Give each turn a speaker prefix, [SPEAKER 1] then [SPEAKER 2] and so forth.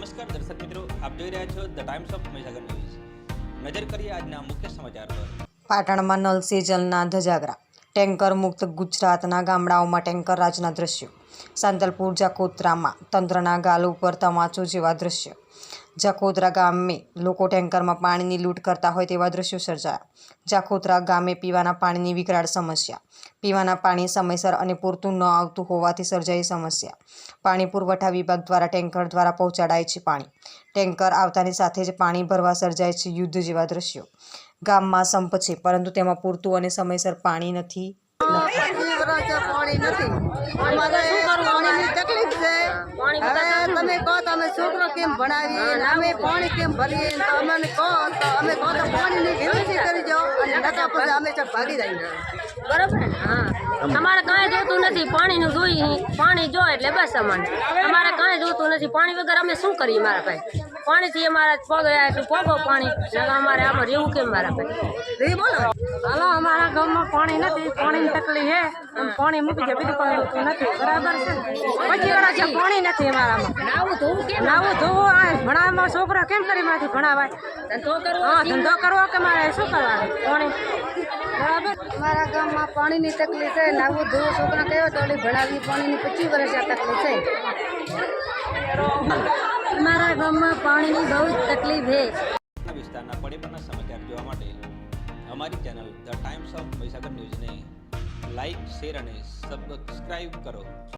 [SPEAKER 1] નમસ્કાર દર્શક મિત્રો, આપ જોઈ રહ્યા છો the Times of Mahisagar news. નજર કરીએ આજના મુખ્ય સમાચાર પર।
[SPEAKER 2] પાટણમાં નલ સે જલના ધજાગરા, ટેન્કર મુક્ત ગુજરાતના ગામડાઓમાં ટેન્કર રાજના દ્રશ્યો। સાંતલપુર જાખોત્રામાં તંત્રના ગાલ ઉપર તમાચો જેવા દ્રશ્યો। જાખોત્રા ગામે લોકો ટેન્કરમાં પાણીની લૂંટ કરતા હોય તેવા દ્રશ્યો સર્જાયા। જાખોત્રા ગામે પીવાના પાણીની વિકરાળ સમસ્યા। પીવાના પાણી સમયસર અને પૂરતું ન આવતું હોવાથી સર્જાઈ સમસ્યા। પાણી પુરવઠા વિભાગ દ્વારા ટેન્કર દ્વારા પહોંચાડાય છે પાણી। ટેન્કર આવતાની સાથે જ પાણી ભરવા સર્જાય છે યુદ્ધ જેવા દ્રશ્યો। ગામમાં સંપ છે પરંતુ તેમાં પૂરતું અને સમયસર પાણી નથી।
[SPEAKER 3] તમે કહો તમે છોકરો કેમ ભણાવીએ અમે પાણી કેમ ભરીએ તો અમને કહો તો અમે કહો તો પાણીની વ્યવસ્થા કરી દો અને નકા પછી અમે ચાલ ભાગી જઈએ
[SPEAKER 4] બરાબર ને? હા, અમારે કાંઈ જોતું નથી, પાણીનું જોઈએ, પાણી જો એટલે બસ અમારે કાંઈ જોતું નથી। પાણી વગર અમે શું કરીએ મારા ભાઈ? પાણીથી અમારા પગો પાણી અમારે આમાં રહેવું કેમ મારા ભાઈ?
[SPEAKER 3] બોલો
[SPEAKER 4] હાલો, અમારા ગામમાં પાણી નથી, પાણીની તકલીફ છે, પાણી મૂકી જાય બીજું પાણી નથી, બરાબર છે? 25 વર્ષથી પાણી નથી અમારામાં। નાવું ધોવું ભણાવવામાં છોકરા કેમ કરી માંથી ભણાવાય? ધંધો કરવો કે મારે શું કરવાનું? પાણી બરાબર।
[SPEAKER 3] અમારા ગામમાં પાણીની તકલીફ છે, નાવું ધોવું છોકરા કહેવો તો ભણાવી પાણીની 25 વર્ષ તકલીફ છે।
[SPEAKER 4] અમારા ગામમાં પાણીની બહુ જ તકલીફ છે।
[SPEAKER 1] વિસ્તારના પડેપણના સમાચાર જોવા માટે અમારી channel the Times of Mahisagar ન્યૂઝને લાઇક, શેર અને સબસ્ક્રાઇબ કરો।